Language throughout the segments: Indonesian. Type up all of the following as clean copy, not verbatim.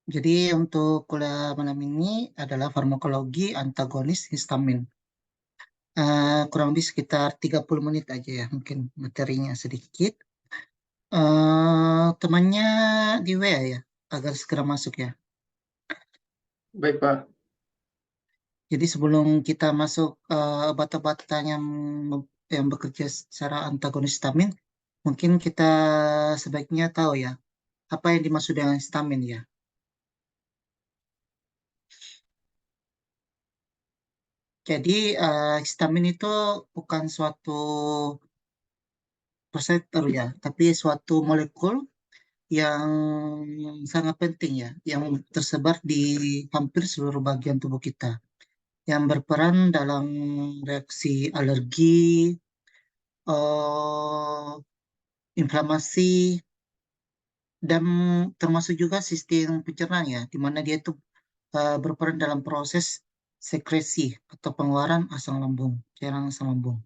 Jadi untuk kuliah malam ini adalah farmakologi antagonis histamin. Kurang lebih sekitar 30 menit aja ya, mungkin materinya sedikit. Temannya di WA ya, agar segera masuk ya. Baik, Pak. Jadi sebelum kita masuk obat-obatan yang bekerja secara antagonis histamin, mungkin kita sebaiknya tahu ya, apa yang dimaksud dengan histamin ya. Jadi histamin itu bukan suatu reseptor ya, tapi suatu molekul yang sangat penting ya, yang tersebar di hampir seluruh bagian tubuh kita, yang berperan dalam reaksi alergi, eh, inflamasi, dan termasuk juga sistem pencernaan ya, di mana dia itu berperan dalam proses sekresi atau pengeluaran asam lambung, cairan asam lambung.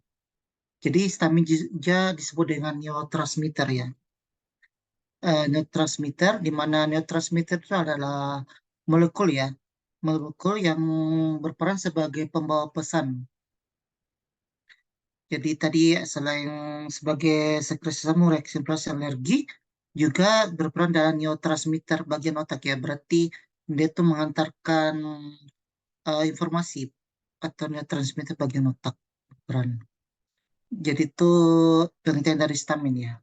Jadi histamin juga disebut dengan neurotransmitter ya. Neurotransmitter, di mana neurotransmitter itu adalah molekul ya, molekul yang berperan sebagai pembawa pesan. Jadi tadi selain sebagai sekresi asam reaksi inflamasi alergi, juga berperan dalam neurotransmitter bagian otak ya. Berarti dia itu mengantarkan informasi atau neurotransmitter bagian otak berperan. Jadi itu pengertian dari histamin ya.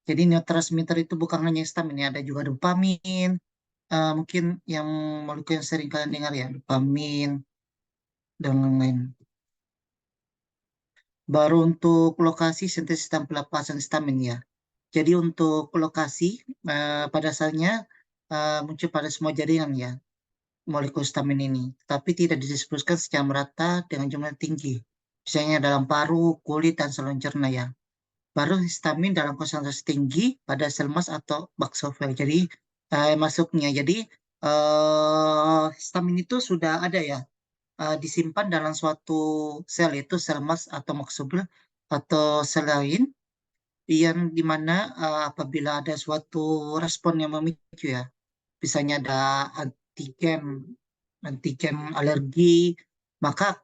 Jadi neurotransmitter itu bukan hanya histamin ya, ada juga dopamin, mungkin yang molekul yang sering kalian dengar ya, dopamin dan lain-lain. Baru untuk lokasi sintesis dan pelepasan histamin ya. Jadi untuk lokasi pada asalnya muncul pada semua jaringan ya molekul histamin ini, tapi tidak didiskusikan secara merata dengan jumlah tinggi. Misalnya dalam paru, kulit, dan saluran cerna ya. Baru histamin dalam konsentrasi tinggi pada sel emas atau baksofil. Jadi masuknya. Jadi histamin itu sudah ada ya, disimpan dalam suatu sel, yaitu sel emas atau maksofil atau sel lain yang dimana apabila ada suatu respon yang memicu ya, misalnya ada antigen antigen alergi, maka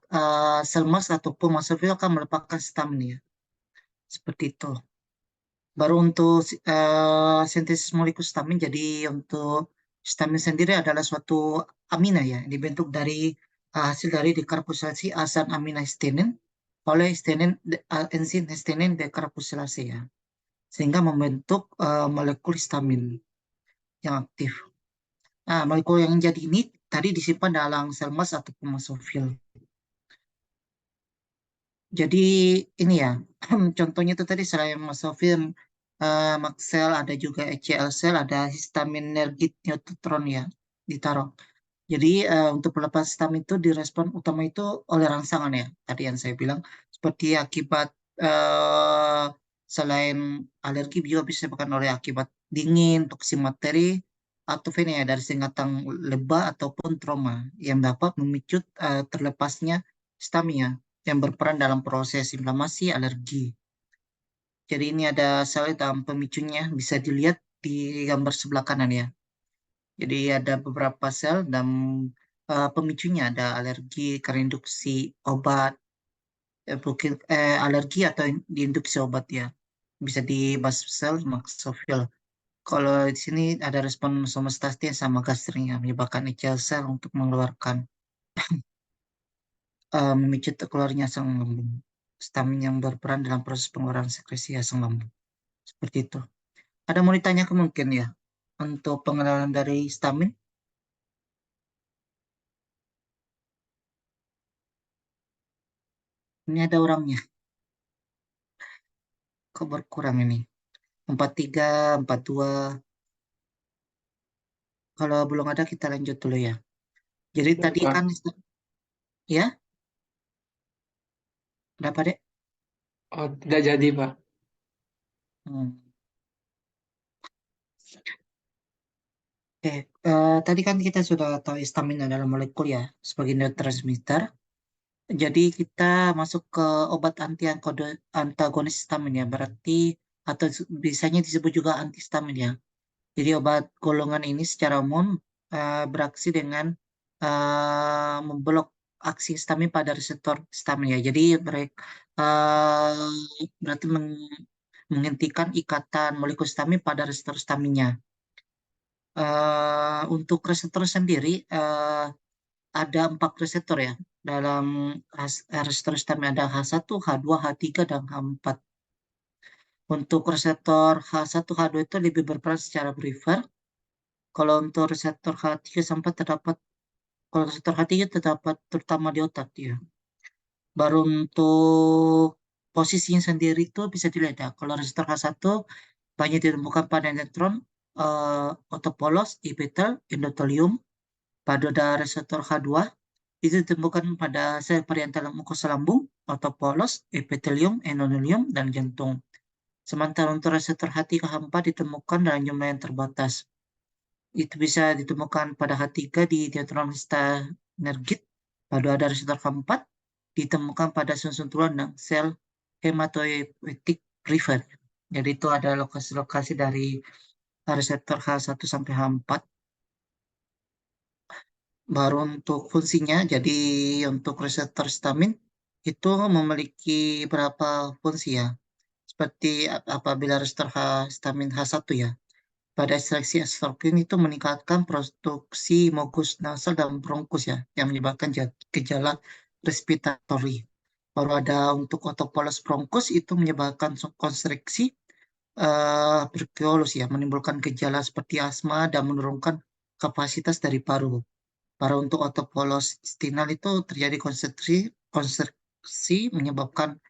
sel emas ataupun maksofil akan melepaskan histamin ya, seperti itu. Baru untuk sintesis molekul histamin, jadi untuk histamin sendiri adalah suatu amina ya, dibentuk dari hasil dari dekarboksilasi asam aminohistinin oleh enzim histinin dekarboksilasi ya, sehingga membentuk molekul histamin yang aktif. Nah, molekul yang jadi ini tadi disimpan dalam sel emas ataupun masofil. Jadi ini ya, contohnya itu tadi selain masofil, mast cell, ada juga HCl cell, ada histaminergic neutron ya ditaruh. Jadi untuk pelepas histamin itu direspon utama itu oleh rangsangan ya, tadi yang saya bilang seperti akibat eh, selain alergi juga bisa disebabkan oleh akibat dingin, toksi materi, atau ini ya dari sengatan lebah ataupun trauma yang dapat memicu terlepasnya histamin ya, yang berperan dalam proses inflamasi alergi. Jadi ini ada sel dalam pemicunya, bisa dilihat di gambar sebelah kanan ya. Jadi ada beberapa sel dan pemicunya ada alergi karena induksi obat, alergi atau diinduksi obat ya. Bisa di mast cell, maksofil. Kalau di sini ada respon somatostatin sama gastrin yang menyebabkan HL cell untuk mengeluarkan memicu keluarnya asam lambung. Histamin yang berperan dalam proses pengeluaran sekresi asam lambung. Seperti itu. Ada mau ditanyakan mungkin ya untuk pengenalan dari histamin? Ini ada orangnya. Kok berkurang ini? 43, 42. Kalau belum ada kita lanjut dulu ya. Jadi Baik, tadi kan Pak. ya, berapa dek? Oh, tidak jadi, Pak. Hmm. Oke, tadi kan kita sudah tahu histamin adalah molekul ya sebagai neurotransmitter. Jadi kita masuk ke obat antagonis histamin ya, berarti atau biasanya disebut juga antihistamin ya. Jadi obat golongan ini secara umum beraksi dengan memblok aksi histamin pada reseptor histamin ya. Jadi mereka berarti menghentikan ikatan molekul histamin pada reseptor histaminnya. Untuk reseptor sendiri ada 4 reseptor ya dalam reseptor histamin, ada H1, H2, H3, dan H4. Untuk reseptor H1, H2 itu lebih berperan secara perifer. Kalau untuk reseptor H3 sampai terdapat, kalau reseptor H3 terdapat terutama di otak ya. Baru untuk posisinya sendiri itu bisa dilihat ya. Kalau reseptor H1 banyak ditemukan pada neutron, otopolos, epitel, endotelium. Pada reseptor H2 itu ditemukan pada sel parietal mukosa lambung, otopolos, epitelium, endotelium, dan jantung. Sementara untuk reseptor H3 H4 ditemukan dalam jumlah yang terbatas. Itu bisa ditemukan pada H3 di neutron histanergit. Pada ada reseptor H4 ditemukan pada sum-sum tulang dan sel hematopoietik peripher. Jadi itu ada lokasi-lokasi dari reseptor H1 sampai H4. Baru untuk fungsinya, jadi untuk reseptor histamin itu memiliki beberapa fungsi ya. Seperti apabila reseptor histamin H1 ya. Pada seleksi estrogen itu meningkatkan produksi mukus nasal dan bronkus ya, yang menyebabkan gejala respiratori. Baru ada untuk otopolos bronkus itu menyebabkan konstriksi bronkiolus ya, menimbulkan gejala seperti asma dan menurunkan kapasitas dari paru. Para untuk otopolos stinal itu terjadi konstriksi menyebabkan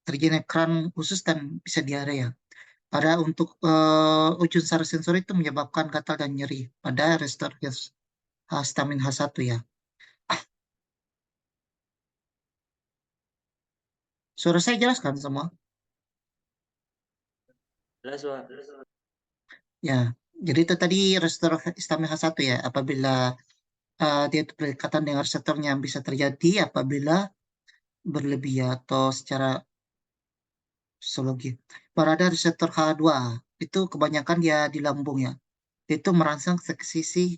terjadi kran usus dan bisa diare ya. Ada untuk ujung saraf sensor itu menyebabkan gatal dan nyeri pada reseptor histamin H1 ya. Suara saya jelas kan semua? Jelas, Pak. Ya. Jadi itu tadi reseptor histamin H1 ya. Apabila dia berdekatan dengan reseptornya yang bisa terjadi apabila berlebih ya, atau secara fisiologi. Pada reseptor H2 itu kebanyakan dia di lambung ya. Itu merangsang sekresi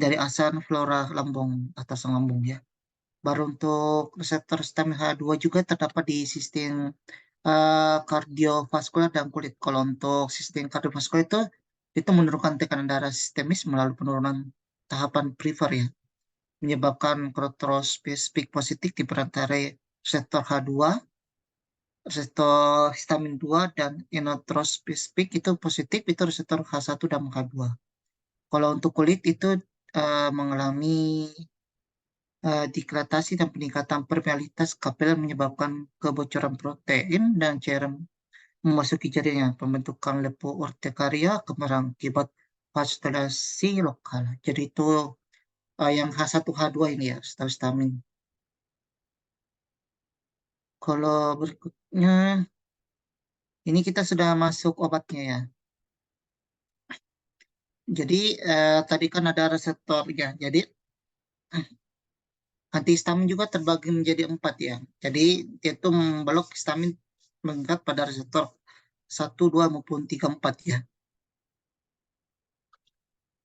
dari asam flora lambung, atas lambung ya. Baru untuk reseptor histamin H2 juga terdapat di sistem kardiovaskular dan kulit. Kalau untuk sistem kardiovaskular itu menurunkan tekanan darah sistemis melalui penurunan tahapan perifer ya, menyebabkan kontrospesifik positif di perantara reseptor H2, reseptor histamin 2, dan inotrospesifik itu positif itu reseptor H1 dan H2. Kalau untuk kulit itu mengalami diklatasi dan peningkatan permeabilitas kapil menyebabkan kebocoran protein dan cairan memasuki jaringan, pembentukan lepourtikaria kemerahan akibat vaskulasi lokal. Jadi itu yang H1 H2 ini ya, histamin. Kalau berikutnya, ini kita sudah masuk obatnya ya. Jadi tadi kan ada reseptornya. Jadi antihistamin juga terbagi menjadi 4 ya. Jadi dia itu memblok histamin mengikat pada reseptor 1, 2, maupun 3, 4 ya.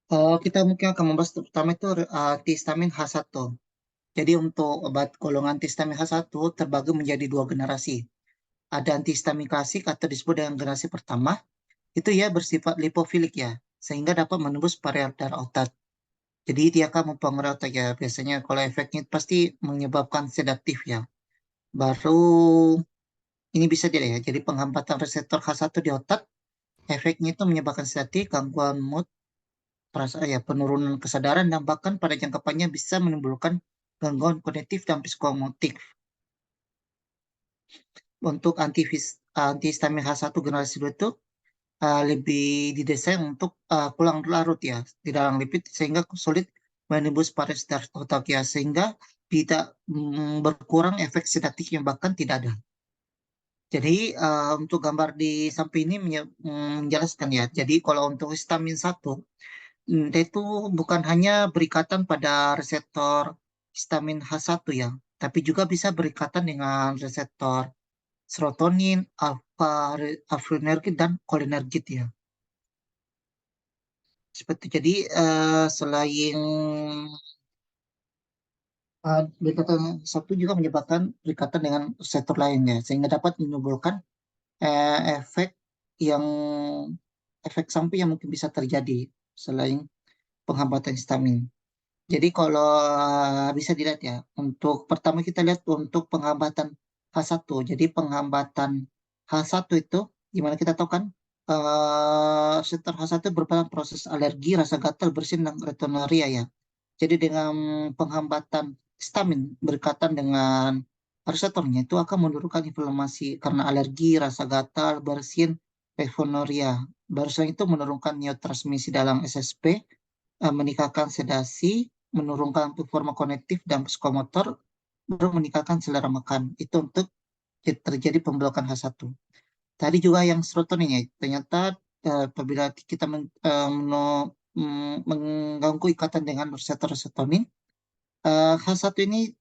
Kita mungkin akan membahas pertama itu antihistamin H1. Jadi untuk obat golongan antihistamin H1 terbagi menjadi 2 generasi. Ada antihistamin klasik atau disebut dengan generasi pertama. Itu ya bersifat lipofilik ya, sehingga dapat menembus area darah otak. Jadi dia akan mempengaruhi otak ya. Biasanya kalau efeknya pasti menyebabkan sedatif ya. Baru ini bisa dilihat ya. Jadi penghambatan reseptor H1 di otak, efeknya itu menyebabkan sedatif, gangguan mood, perasaan ya, penurunan kesadaran, dan bahkan pada jangka panjang bisa menimbulkan gangguan kognitif dan psikomotif. Untuk antihistamin H1 generasi 2 itu lebih didesain untuk pulang larut ya di dalam lipid sehingga sulit menembus pares darah otak ya, sehingga tidak berkurang efek sedatifnya, bahkan tidak ada. Jadi untuk gambar di samping ini menjelaskan ya. Jadi kalau untuk histamin 1 dia itu bukan hanya berikatan pada reseptor histamin H1 ya, tapi juga bisa berikatan dengan reseptor serotonin, alfa adrenergit, dan kolinergit ya. Seperti jadi selain berikatan satu juga menyebabkan berikatan dengan reseptor lainnya sehingga dapat menimbulkan efek yang efek samping yang mungkin bisa terjadi selain penghambatan histamin. Jadi kalau bisa dilihat ya, untuk pertama kita lihat untuk penghambatan H1. Jadi penghambatan H1 itu, gimana kita tahu kan, reseptor H1 merupakan proses alergi, rasa gatal, bersin, dan retonoria ya. Jadi dengan penghambatan histamin berkaitan dengan reseptornya itu akan menurunkan inflamasi karena alergi, rasa gatal, bersin, retonoria. Barusan itu menurunkan neurotransmisi dalam SSP, meningkatkan sedasi, menurunkan performa kognitif dan psikomotor, baru meningkatkan selera makan. Itu untuk terjadi pemblokan H1. Tadi juga yang serotonin ya, ternyata apabila kita mengganggu ikatan dengan reseptor serotonin, H1 ini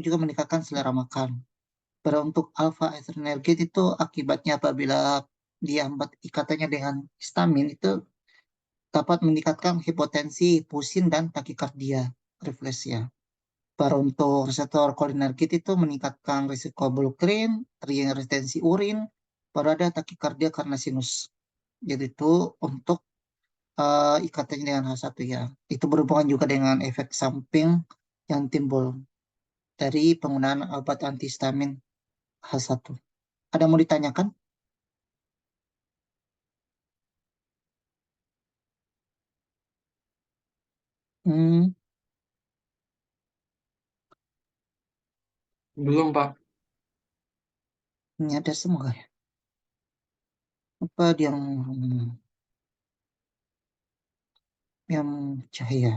juga meningkatkan selera makan. Untuk alpha adrenergic itu akibatnya apabila dihambat ikatannya dengan histamin itu dapat meningkatkan hipotensi, pusing, dan takikardia, refleksia. Baru untuk reseptor kolinergik itu meningkatkan risiko bulkrin, retensi urin, baru ada takikardia karena sinus. Jadi itu untuk ikatannya dengan H1 ya. Itu berhubungan juga dengan efek samping yang timbul dari penggunaan obat antihistamin H1. Ada mau ditanyakan? Hmm, Belum, Pak. ini ada semua ya. Apa yang cahaya?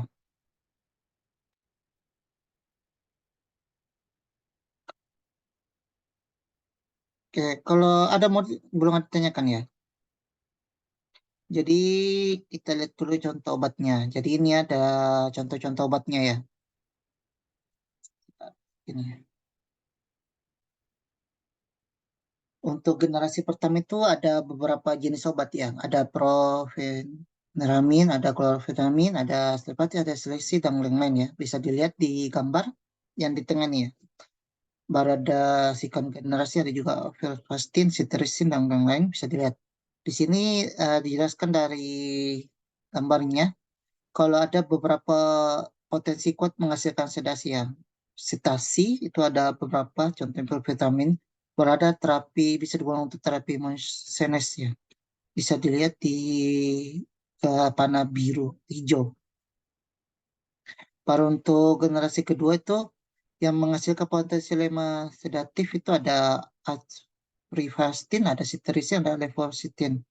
Oke, kalau ada mau belum ada ditanyakan ya. Jadi kita lihat dulu contoh obatnya. Jadi ini ada contoh-contoh obatnya ya. Ini. Untuk generasi pertama itu ada beberapa jenis obat ya. Ada profeniramin, ada klorfenamin, ada stelpati, ada selesi, dan lain-lain ya. Bisa dilihat di gambar yang di tengah nih ya. Baru ada sikan generasi, ada juga velpastin, cetirizine, dan lain-lain. Bisa dilihat. Di sini dijelaskan dari gambarnya. Kalau ada beberapa potensi kuat menghasilkan sedasi ya. Sedasi itu ada beberapa contoh vitamin berada terapi bisa digunakan untuk terapi senes ya. Bisa dilihat di panah biru hijau. Baru untuk generasi kedua itu yang menghasilkan potensi lema sedatif itu ada rifastin, ada cetirizine, ada levetiracetam.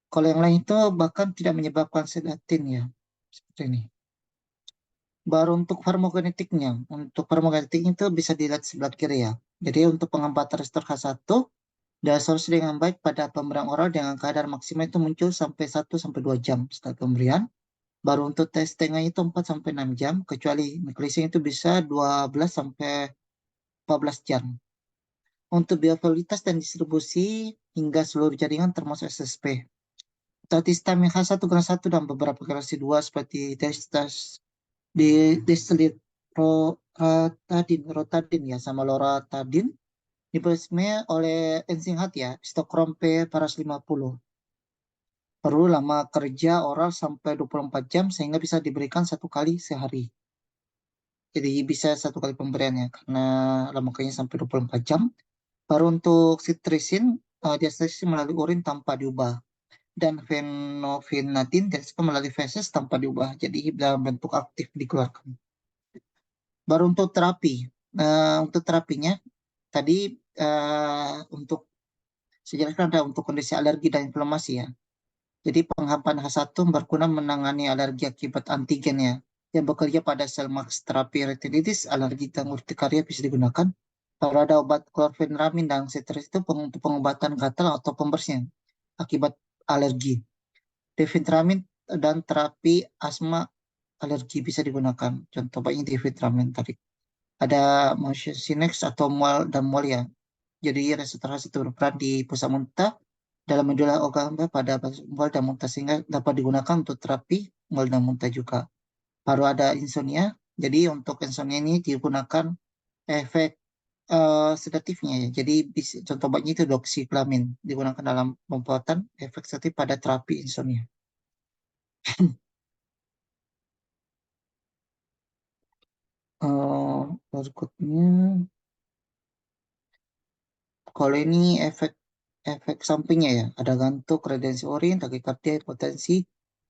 Kalau yang lain itu bahkan tidak menyebabkan sedatin ya. Seperti ini. Baru untuk farmakokinetiknya. Untuk farmakokinetiknya itu bisa dilihat sebelah kiri ya. Jadi untuk pengambat resistor H1, diabsorpsi dengan baik pada pemberian oral dengan kadar maksimal itu muncul sampai 1 sampai 2 jam setelah pemberian. Baru untuk tes tengah itu 4 sampai 6 jam, kecuali microlysing itu bisa 12 sampai 14 jam. Untuk biofilitas dan distribusi hingga seluruh jaringan termasuk SSP. Statistik H1 kelas 1 dan beberapa kelas 2 seperti testas di distillate rotadin ya sama loratadin diperesmi oleh enzim hati ya Stockholm P450. Perlu lama kerja oral sampai 24 jam sehingga bisa diberikan 1 kali sehari. Jadi bisa 1 kali pemberiannya karena lama kerjanya sampai 24 jam. Baru untuk cetirizine diakses melalui urin tanpa diubah. Dan fenofinatin diakses melalui feses tanpa diubah. Jadi dalam bentuk aktif dikeluarkan. Baru untuk terapi. Untuk terapinya tadi untuk sejelaskan ada untuk kondisi alergi dan inflamasi ya. Jadi penghamparan H1 berguna menangani alergi akibat antigen ya yang bekerja pada sel max terapi retinitis, alergi dan urtikaria bisa digunakan. Kalau ada obat klorfeniramin dan cetirizine itu untuk pengobatan gatal atau pembersihan akibat alergi. Difentramin dan terapi asma alergi bisa digunakan. Contoh banyak difentramin tadi. Ada motion sinex atau mual dan mual ya. Jadi reseptor itu berperan di pusat muntah dalam medulla oblongata pada mual dan muntah sehingga dapat digunakan untuk terapi muntah juga. Baru ada insomnia. Jadi untuk insomnia ini digunakan efek sedatifnya ya. Jadi contoh baiknya itu doxycyclamin digunakan dalam pembuatan efek sedatif pada terapi insomnia. Berikutnya, kalau ini efek efek sampingnya ya, ada ngantuk, retensi urin, takikardia, hipotensi,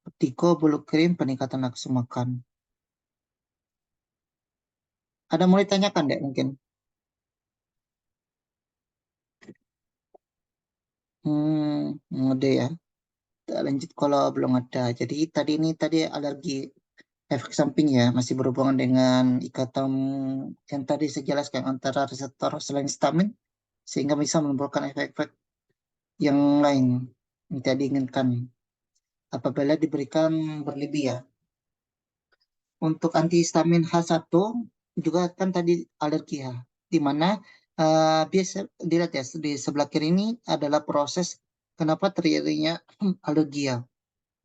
vertigo, bulu kering, peningkatan nafsu makan. Ada mau ditanyakan deh mungkin? Ada ya. Kita lanjut kalau belum ada. Jadi tadi alergi efek samping ya, masih berhubungan dengan ikatan yang tadi saya jelaskan antara reseptor selain histamin sehingga bisa menimbulkan efek-efek yang lain yang tidak diinginkan apabila diberikan berlebih ya. Untuk antihistamin H1 juga kan tadi alergi ya, di mana biasa dilihat ya di sebelah kiri ini adalah proses kenapa terjadinya alergi ya.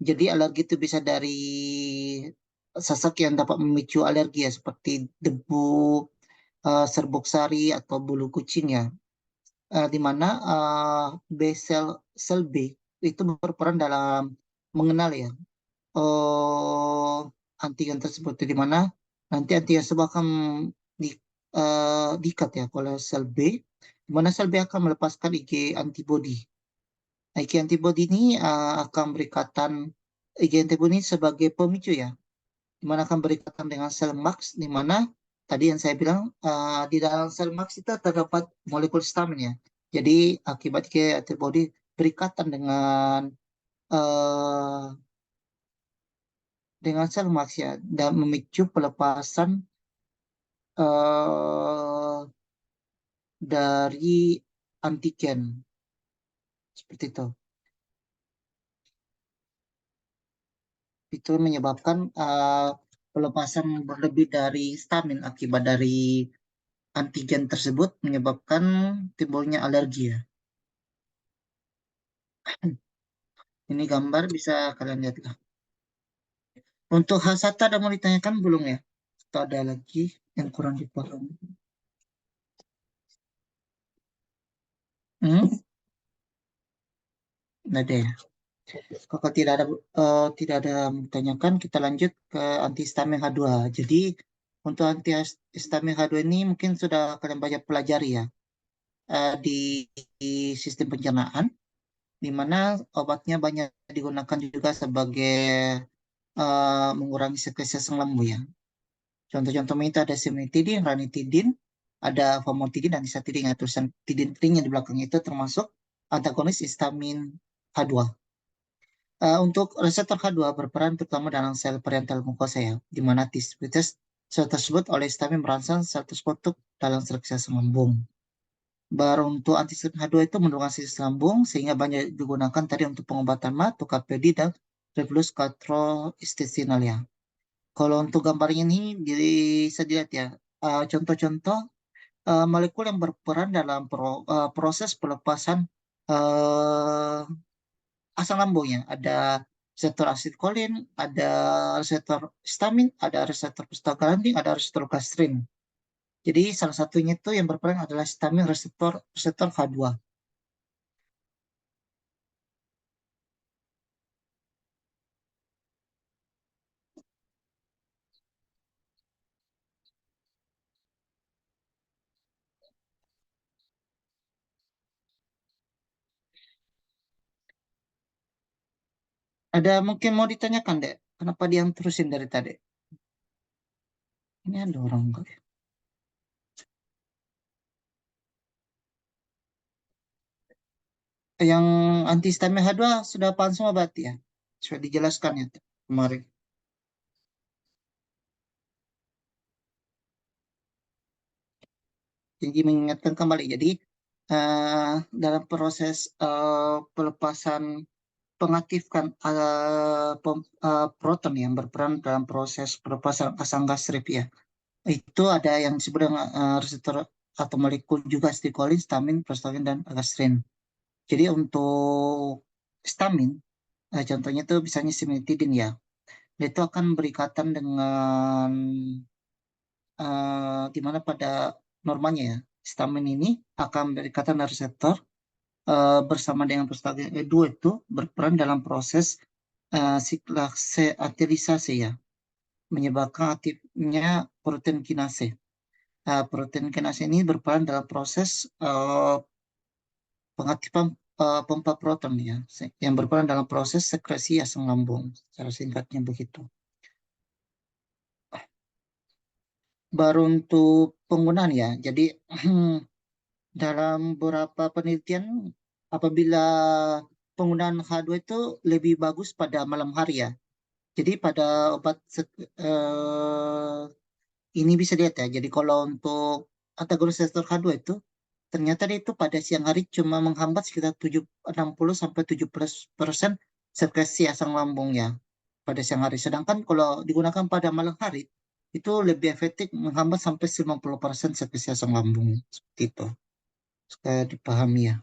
Jadi alergi itu bisa dari sesak yang dapat memicu alergi ya, seperti debu, serbuk sari atau bulu kucing ya. Di mana sel B itu berperan dalam mengenal ya eh, antigen tersebut, di mana nanti antigen tersebut akan di, diikat ya oleh sel B, di mana sel B akan melepaskan Ig antibody. Nah, Ig antibody ini akan berikatan Ig antibody ini sebagai pemicu ya, di mana akan berikatan dengan sel Max, di mana tadi yang saya bilang di dalam sel Max itu terdapat molekul histamin ya. Jadi akibat Ig antibody berikatan eh, dengan sel Max ya dan memicu pelepasan eh, dari antigen seperti itu. Itu menyebabkan pelepasan berlebih dari stamin akibat dari antigen tersebut menyebabkan timbulnya alergi ya. Ini gambar bisa kalian lihat lah. Untuk H1 ada mau ditanyakan belum ya? Atau ada lagi yang kurang dipahami? Hmm? Nggak ada ya? Kalau tidak ada yang ditanyakan, kita lanjut ke antihistamin H2. Jadi untuk antihistamin H2 ini mungkin sudah kalian banyak pelajari ya di, di sistem pencernaan, di mana obatnya banyak digunakan juga sebagai mengurangi sekresi asam lambung ya. Contoh-contohnya itu ada cimetidine, ranitidine, ada famotidine dan nisatidine. Ya, tulisan tidine yang di belakangnya itu termasuk antagonis histamin H2. Untuk reseptor H2 berperan terutama dalam sel parietal mukosa ya, di mana aktivitas sel tersebut oleh histamin merangsang sel tersebut dalam seleksi asam lambung. Baru untuk antihistamin H2 itu menurunkan sistem lambung sehingga banyak digunakan tadi untuk pengobatan MA, tukapedi, dan reflux gastrointestinal ya. Kalau untuk gambarnya ini bisa dilihat ya, contoh-contoh molekul yang berperan dalam proses pelepasan eh, asam lambungnya. Ada reseptor asetilkolin, ada reseptor histamin, ada reseptor prostaglandin, ada reseptor gastrin. Jadi salah satunya itu yang berperan adalah histamin reseptor reseptor H2. Ada mungkin mau ditanyakan deh, kenapa dia yang terusin dari tadi? Ini ada orang enggak ya? Yang antihistamin H2 sudah paham semua berarti ya? Sudah dijelaskan ya kemarin. Jadi mengingatkan kembali. Jadi dalam proses pelepasan pengaktifkan proton yang berperan dalam proses pelepasan asam gastrip ya. Itu ada yang disebut dengan reseptor atau molekul juga asetilkolin, histamin, prostaglandin, dan gastrin. Jadi untuk histamin, contohnya itu misalnya cimetidine ya. Itu akan berikatan dengan di mana pada normalnya ya, histamin ini akan berikatan dengan reseptor bersama dengan prostaglandin E2 itu berperan dalam proses siklase atilisasi ya, menyebabkan aktifnya protein kinase. Protein kinase ini berperan dalam proses pengaktifan pompa proton ya, yang berperan dalam proses sekresi asam lambung. Secara singkatnya begitu. Baru untuk penggunaan ya. Jadi dalam beberapa penelitian apabila penggunaan H2 itu lebih bagus pada malam hari ya. Jadi pada obat ini bisa lihat ya. Jadi kalau untuk antagonis reseptor H2 itu ternyata dia itu pada siang hari cuma menghambat sekitar 60 sampai 70% sekresi asam lambung ya pada siang hari. Sedangkan kalau digunakan pada malam hari itu lebih efektif menghambat sampai 90% sekresi asam lambung. Seperti itu. Supaya dipahami ya.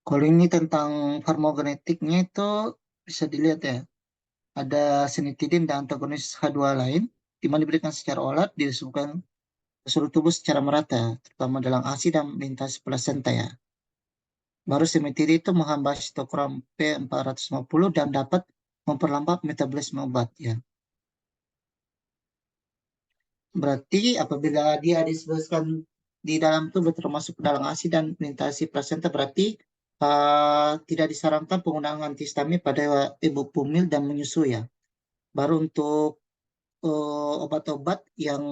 Kalau ini tentang farmakogenetiknya itu bisa dilihat ya. Ada sinitidin dan antagonis H2 lain, di mana diberikan secara olat, disebutkan ke seluruh tubuh secara merata, terutama dalam ASI dan lintas plasenta ya. Baru simetidin itu menghambat sitokrom P450 dan dapat memperlambat metabolisme obat ya. Berarti apabila dia disebutkan di dalam tubuh termasuk ke dalam ASI dan melintasi plasenta berarti tidak disarankan penggunaan antihistamin pada ibu hamil dan menyusui ya. Baru untuk obat-obat yang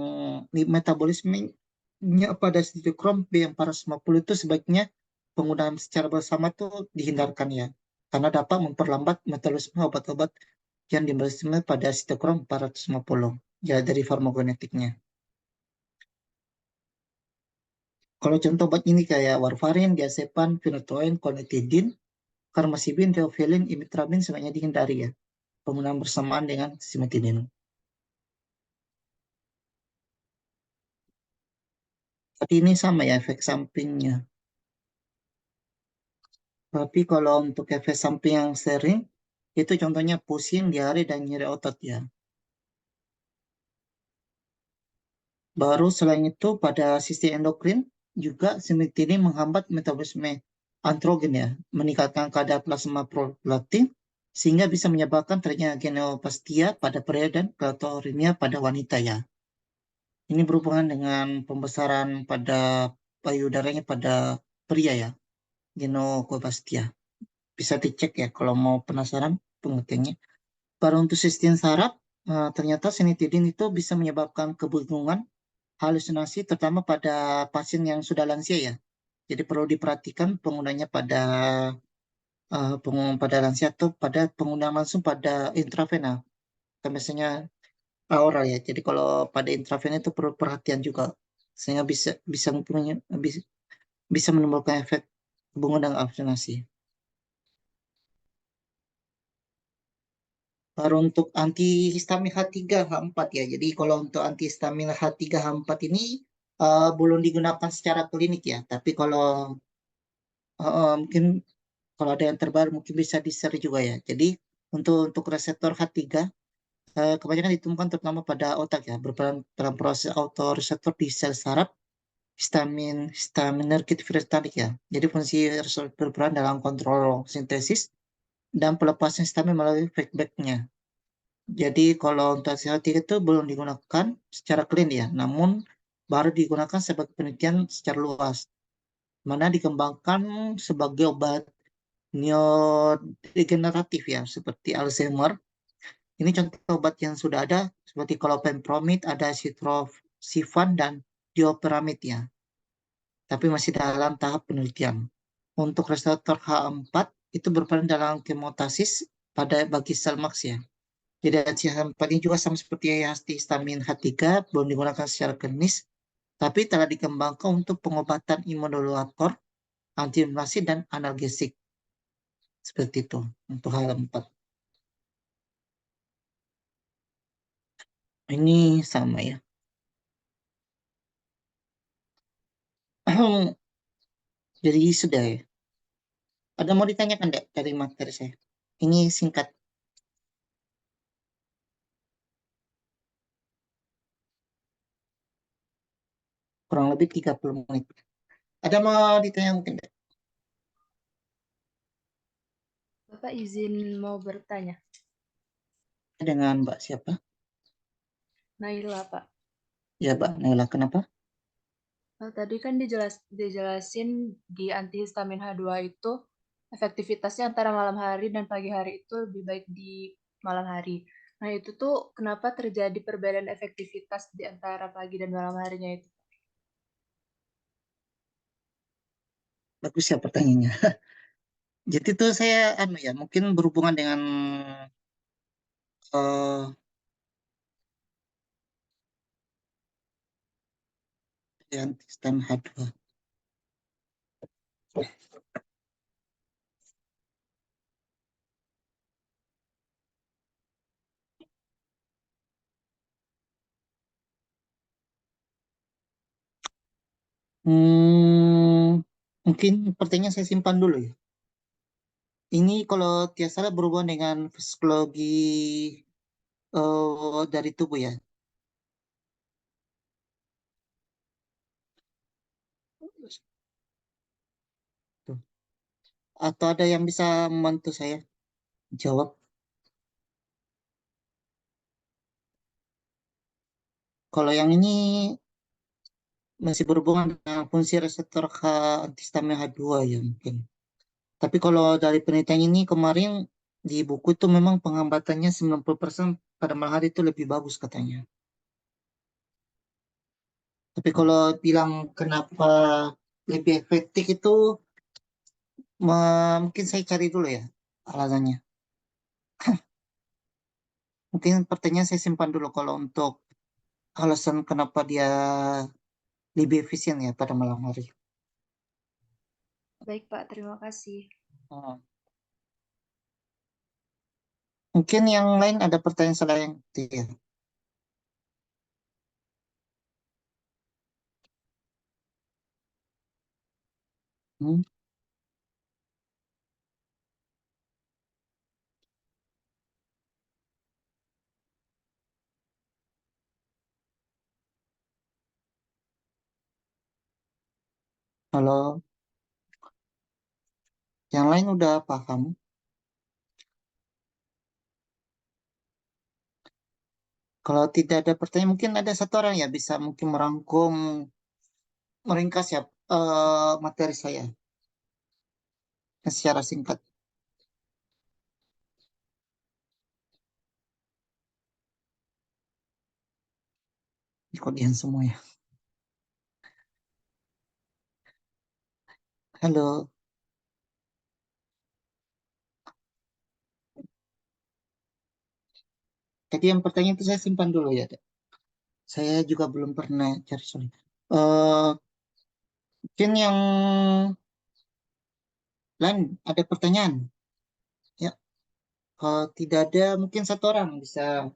metabolismenya pada sitokrom B450 itu sebaiknya penggunaan secara bersama itu dihindarkan ya. Karena dapat memperlambat metabolisme obat-obat yang dimetabolisme pada sitokrom 450 ya dari farmakogenetiknya. Kalau contoh obat ini kayak warfarin, diazepam, phenytoin, clonidine, karmasibin, theophylline, imitrabin sebaiknya dihindari ya. Penggunaan bersamaan dengan simetidine. Tapi ini sama ya efek sampingnya. Tapi kalau untuk efek samping yang sering, itu contohnya pusing, diare, dan nyeri otot ya. Baru selain itu pada sisi endokrin, juga simetidine menghambat metabolisme androgen ya, meningkatkan kadar plasma prolaktin, sehingga bisa menyebabkan terjadinya genoplastia pada pria dan klitoridnya pada wanita ya. Ini berhubungan dengan pembesaran pada payudaranya pada pria ya, genoplastia. Bisa dicek ya kalau mau penasaran pengertiannya. Baru untuk sistem saraf, ternyata sinetidin itu bisa menyebabkan kebingungan, halusinasi, terutama pada pasien yang sudah lansia ya. Jadi perlu diperhatikan penggunanya pada penggunaan pada lansia atau pada penggunaan langsung pada intravena. Kan biasanya oral ya. Jadi kalau pada intravena itu perlu perhatian juga sehingga bisa bisa mempunyai bisa, bisa menimbulkan efek kebingungan dan halusinasi. Baru untuk antihistamin H3 H4 ya. Jadi kalau untuk antihistamin H3 H4 ini belum digunakan secara klinik ya. Tapi kalau mungkin kalau ada yang terbaru mungkin bisa di-share juga ya. Jadi untuk reseptor H3 kebanyakan ditemukan terutama pada otak ya, berperan dalam proses autoreseptor di sel saraf histaminergic virus ya. Jadi fungsi reseptor berperan dalam kontrol sintesis dan pelepasan histamin melalui feedbacknya. Jadi kalau untuk CH3 itu belum digunakan secara klin ya, namun baru digunakan sebagai penelitian secara luas, mana dikembangkan sebagai obat neurodegeneratif ya, seperti Alzheimer. Ini contoh obat yang sudah ada, seperti clopempromid, ada citrofusifan dan dioperamid ya, tapi masih dalam tahap penelitian. Untuk reseptor H4 itu berperan dalam kemotasis pada bagi sel maks ya. Jadi CH4 ini juga sama seperti histamin H3, belum digunakan secara klinis, tapi telah dikembangkan untuk pengobatan imunomodulator, antiinflamasi, dan analgesik. Seperti itu untuk H4. Ini sama ya. Jadi sudah ya. Ada mau ditanyakan enggak dari materi saya? Ini singkat, kurang lebih 30 menit. Ada mau ditanya mungkin enggak? Bapak izin mau bertanya. Dengan Mbak siapa? Naila, Pak. Ya, Mbak Nela. Kenapa? Tadi kan dijelasin di antihistamin H2 itu efektivitasnya antara malam hari dan pagi hari itu lebih baik di malam hari. Nah, itu tuh kenapa terjadi perbedaan efektivitas di antara pagi dan malam harinya itu? Bagus ya pertanyaannya. Jadi tuh saya ya mungkin berhubungan dengan eh yang sistem H2. Mungkin pertanyaan saya simpan dulu ya. Ini kalau tidak salah berhubungan dengan psikologi dari tubuh ya. Tuh. Atau ada yang bisa membantu saya jawab? Kalau yang ini masih berhubungan dengan fungsi reseptor antihistamin H2 ya mungkin. Tapi kalau dari penelitian ini kemarin di buku itu memang penghambatannya 90% pada malam hari itu lebih bagus katanya. Tapi kalau bilang kenapa lebih efektif itu mungkin saya cari dulu ya alasannya. Mungkin pertanyaan saya simpan dulu kalau untuk alasan kenapa dia lebih efisien ya pada malam hari. Baik, Pak. Terima kasih. Hmm. Mungkin yang lain ada pertanyaan selain itu ya. Hmm. Kalau yang lain udah paham, kalau tidak ada pertanyaan mungkin ada satu orang ya bisa mungkin merangkum, meringkas ya materi saya secara singkat. Kodian semua ya. Halo, tadi yang pertanyaan itu saya simpan dulu ya, Dek. Saya juga belum pernah cari soal. Mungkin yang lain ada pertanyaan. Ya, kalau tidak ada mungkin satu orang bisa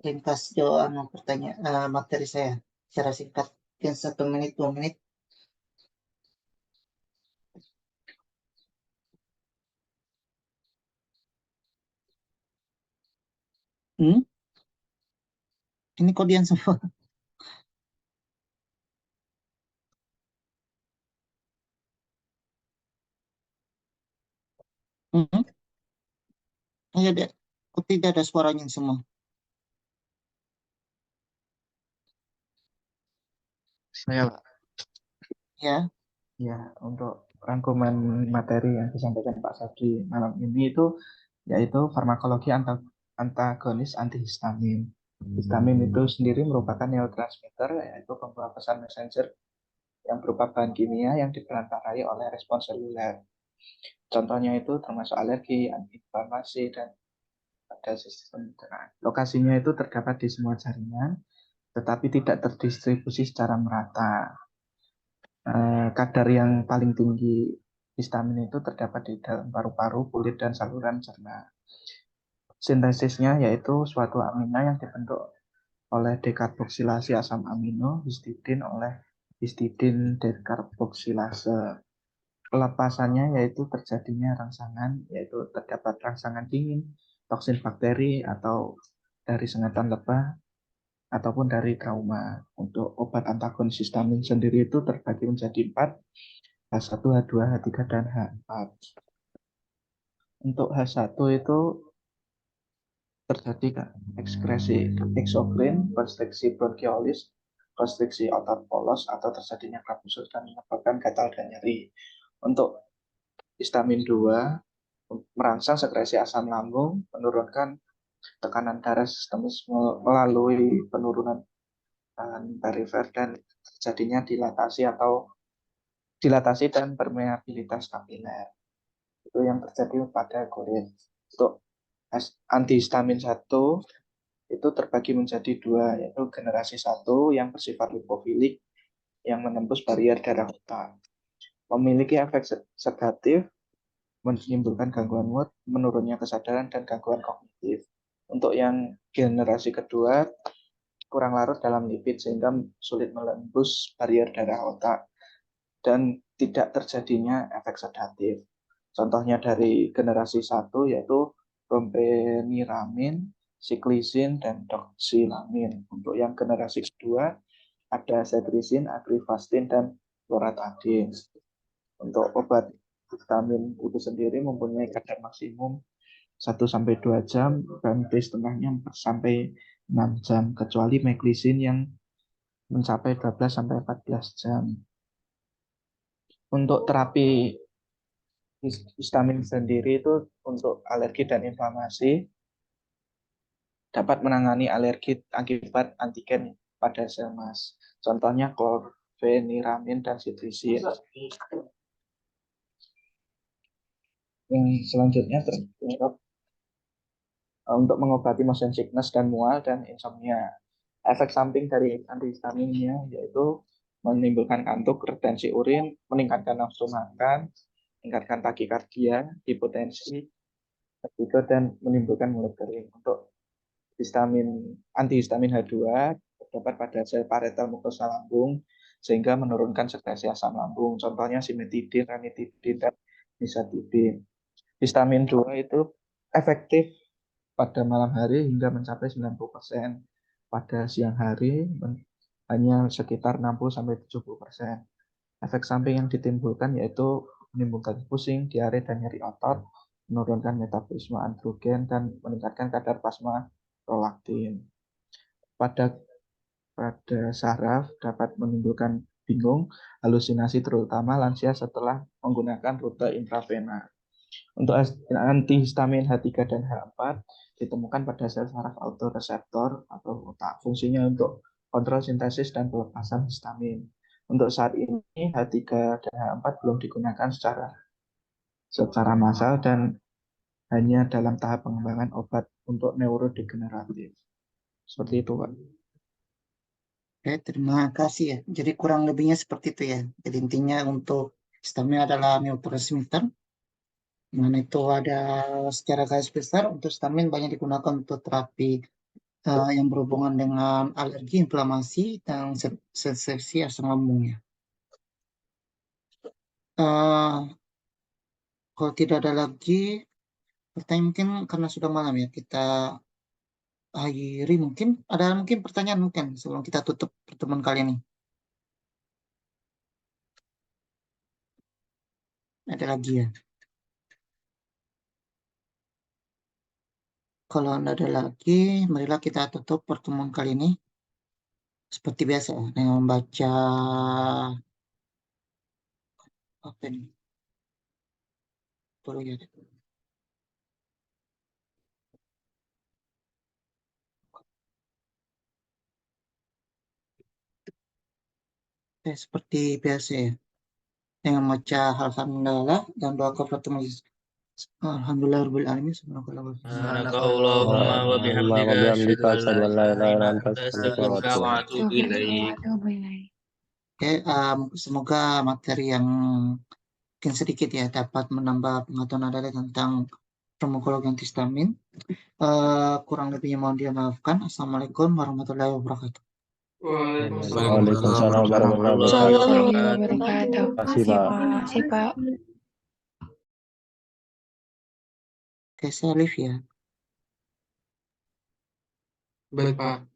ringkas jawaban pertanyaan materi saya secara singkat. Mungkin 1 menit, 2 menit. Hmm? Ini kodian semua. Hmm? Iya, Dek. Kok tidak ada suaranya semua? Saya, Pak. Ya. Ya, untuk rangkuman materi yang disampaikan Pak Sabri malam ini itu yaitu farmakologi antagonis antihistamin. Histamin itu sendiri merupakan neurotransmitter, yaitu pembawa pesan messenger yang berupa bahan kimia yang diperantarai oleh respons seluler. Contohnya itu termasuk alergi, antiinflamasi, dan pada sistem pencernaan. Lokasinya itu terdapat di semua jaringan, tetapi tidak terdistribusi secara merata. Kadar yang paling tinggi histamin itu terdapat di dalam paru-paru, kulit, dan saluran cerna. Sintesisnya yaitu suatu amina yang dibentuk oleh dekarboksilasi asam amino, histidin oleh histidin dekarboksilase. pelepasannya yaitu terjadinya rangsangan, yaitu terdapat rangsangan dingin, toksin bakteri, atau dari sengatan lebah, ataupun dari trauma. Untuk obat antagonis histamin sendiri itu terbagi menjadi 4, H1, H2, H3, dan H4. Untuk H1 itu terjadi ekskresi eksokrin, konstriksi bronchiolis, konstriksi otot polos, atau terjadinya krapusus dan menyebabkan gatal dan nyeri. Untuk histamin 2 merangsang sekresi asam lambung, menurunkan tekanan darah sistemis melalui penurunan perifer dan terjadinya dilatasi dan permeabilitas kapiler. Itu yang terjadi pada kulit. Untuk antihistamin 1 itu terbagi menjadi 2, yaitu generasi 1 yang bersifat lipofilik yang menembus barier darah otak. Memiliki efek sedatif, menimbulkan gangguan mood, menurunnya kesadaran, dan gangguan kognitif. Untuk yang generasi kedua, kurang larut dalam lipid sehingga sulit menembus barier darah otak dan tidak terjadinya efek sedatif. Contohnya dari generasi 1 yaitu brompeniramin, siklisin, dan doxilamin. Untuk yang generasi kedua ada cetirizin, agrifastin, dan loratadin. Untuk obat vitamin itu sendiri mempunyai kadar maksimum 1-2 jam dan dose setengahnya 4-6 jam, kecuali meglisin yang mencapai 12-14 jam. Untuk terapi histamin sendiri itu untuk alergi dan inflamasi dapat menangani alergi akibat antigen pada sel mas. Contohnya chlorpheniramine dan cetirizin. Yang selanjutnya untuk mengobati motion sickness dan mual dan insomnia. Efek samping dari antihistaminnya yaitu menimbulkan kantuk, retensi urin, meningkatkan nafsu makan, meningkatkan takikardia, hipotensi, vertigo, dan menimbulkan mulut kering. Untuk antihistamin H2 terdapat pada sel parietal mukosa lambung sehingga menurunkan sekresi asam lambung. Contohnya simetidin, ranitidin, dan nisatidin. Histamin 2 itu efektif pada malam hari hingga mencapai 90%. Pada siang hari hanya sekitar 60-70%. Efek samping yang ditimbulkan yaitu menimbulkan pusing, diare, dan nyeri otot, menurunkan metabolisme androgen, dan meningkatkan kadar plasma prolaktin. Pada saraf dapat menimbulkan bingung, halusinasi terutama lansia setelah menggunakan rute intravena. Untuk antihistamin H3 dan H4 ditemukan pada sel saraf autoreseptor atau otak. Fungsinya untuk kontrol sintesis dan pelepasan histamin. Untuk saat ini H3 dan H4 belum digunakan secara massal dan hanya dalam tahap pengembangan obat untuk neurodegeneratif. Seperti itu, Pak. Oke, terima kasih ya. Jadi kurang lebihnya seperti itu ya. Jadi intinya untuk histamin adalah neurotransmitter. Dengan itu ada secara garis besar untuk histamin banyak digunakan untuk terapi yang berhubungan dengan alergi, inflamasi, dan sensasi asam lambungnya. Kalau tidak ada lagi pertanyaan mungkin karena sudah malam ya kita akhiri mungkin pertanyaan mungkin sebelum kita tutup pertemuan kali ini. Ada lagi ya? Kalau tidak ada lagi, marilah kita tutup pertemuan kali ini. Seperti biasa ya, dengan membaca apa ini? Boleh ya. Seperti biasa ya. Dengan membaca alhamdulillah dan doa kepada majelis. Alhamdulillahirabbil alamin. Subhanakallahumma wa bihamdika asyhadu an la ilaha illa anta astaghfiruka wa atubu ilaik. Oke, semoga materi yang mungkin sedikit ya dapat menambah pengetahuan Anda tentang farmakologi antihistamin. Kurang lebihnya mohon dimaafkan. Assalamualaikum warahmatullahi wabarakatuh. Waalaikumsalam warahmatullahi wabarakatuh. Wabarakatuh. Terima kasih, Pak. Terima kasih, Pak. Oke, Salif ya. Baik, Pak.